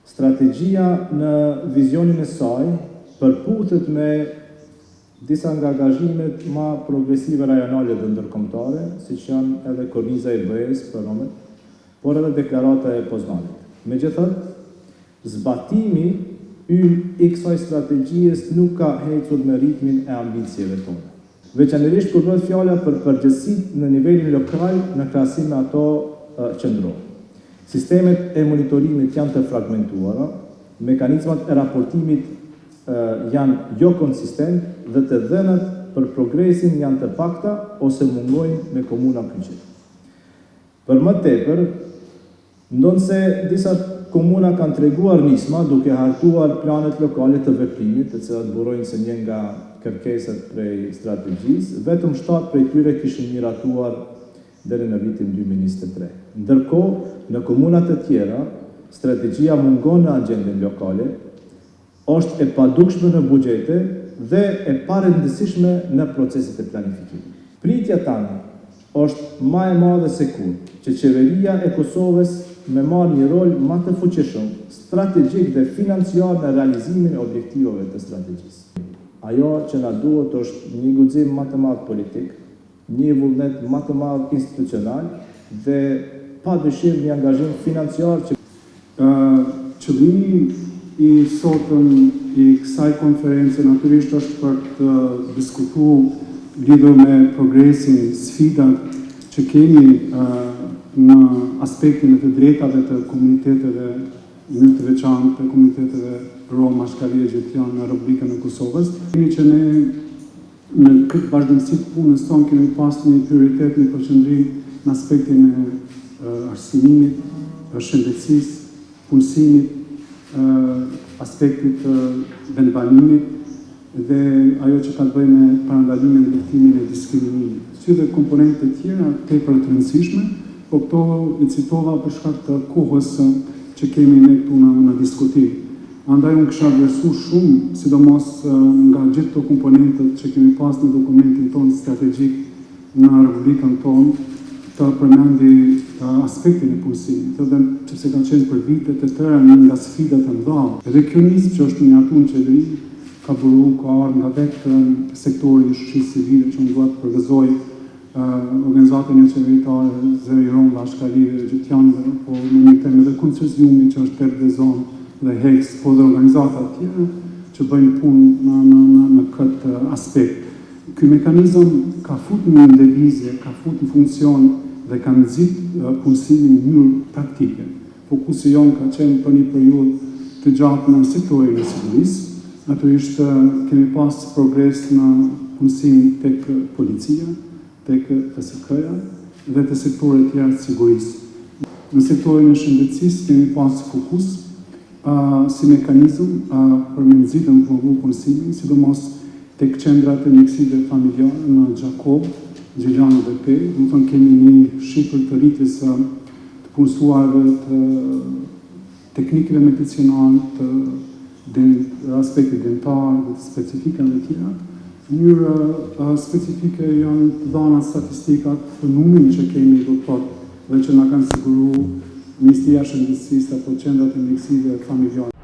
Strategjia në vizionin e saj përputhet me disa nga angazhimet më progresive rajonale dhe ndërkombëtare, siç janë edhe korniza e BE-s për Romet, por edhe deklarata e Poznanik. Megjithatë, zbatimi i kësaj strategjisë nuk ka ecur me ritmin e ambicieve tona. Veçanërisht kur bëhet fjala për përgjegjësitë në nivelin lokal në krahasim me ato qendrore. Sistemet e monitorimit janë të fragmentuara, mekanizmat e raportimit janë jo konsistent dhe të dhënat për progresin janë të pakta ose mungojnë në komuna kyçet. Për më tepër, ndonse disa komuna kanë treguar nisma duke hartuar planet lokale të veprimit, të cilat burojnë se një nga kërkesat prej strategjisë, vetëm 7 prej tyre kishin miratuar deri në vitin 2023. Ndërkohë, në komunat e tjera, strategjia mungon në agjendën lokale, është e padukshme në buxhete dhe e parëndësishme në proceset e planifikimit. Pritja tani është më e madhe se kurrë që qeveria e Kosovës me marrë një rol më të fuqishëm, strategjik dhe financiar në realizimin e objektivave të strategjisë. Ajo që na duhet është një guxim më të madh politik, një vullnet më të madh institucional dhe padyshim një angazhim financiar që qëllimi i sotëm i kësaj konference natyrisht është për të diskutuar lidhur me progresin, sfidat që kemi në aspektin e të drejtave të komuniteteve në të veçantë të komuniteteve Rom, Ashkali e Gjetjan në Republikën e Kosovës. Kemi që ne në këtë vazhdimsi të punës tonë kemi pas një prioritet në përqendrim në aspektin e arsimimit, shëndetësisë, punësimit, aspektit të vendbanimit dhe ajo që ka të bëjë me parandalimin dhe ndërtimin e diskriminimit. Si dhe komponente tjera tepër të rëndësishme, po këto i citova për shkak të kohës që kemi ne këtu në diskutim. Andaj unë kisha vlerësu shumë, sidomos nga gjithë të komponentët që kemi pas në dokumentin tonë strategjik në Republikën tonë, të përmendi aspektin e punësimit, edhe që kanë qenë për vitet e tëra një nga sfidat e mëdha. Edhe kjo nismë që është miratuar në qeveri, ka buru, ka ardhur nga vetë sektori i shoqërisë civile që duhet të përgëzoj organizatën e qeveritare Zëri Rom dhe Ashkalive dhe Gjitjanëve, po në një temë edhe konceziumi që është Terp dhe Zonë dhe HEX, po dhe organizata tjera që bëjnë punë në këtë aspekt. Ky mekanizëm ka fut në lëvizje, ka fut në funksion dhe ka nxit punësimin në mënyrë praktike. Fokusi jonë ka qenë për një periudhë të gjatë në sektorin e sigurisë. Natyrisht kemi pas progres në punësim tek policia, tek FSK-ja dhe të sektorit tjerë të sigurisë. Në sektorin e shëndetësisë kemi pas fokus si mekanizëm për me nxitën në promovu punësimin, sidomos tek qendrat e mjekësive familjare në Gjakov, Gjiljano dhe Pe, do të thonë kemi një shifër të rritjes të punësuarve të teknikëve medicinale, të aspektit dentar dhe të specifikave të tjera. Në mënyrë specifike janë të dhëna statistikat për numrin që kemi doktor dhe që na kanë siguruar Ministria e Shëndetësisë apo qendrat e mjekësive familjare.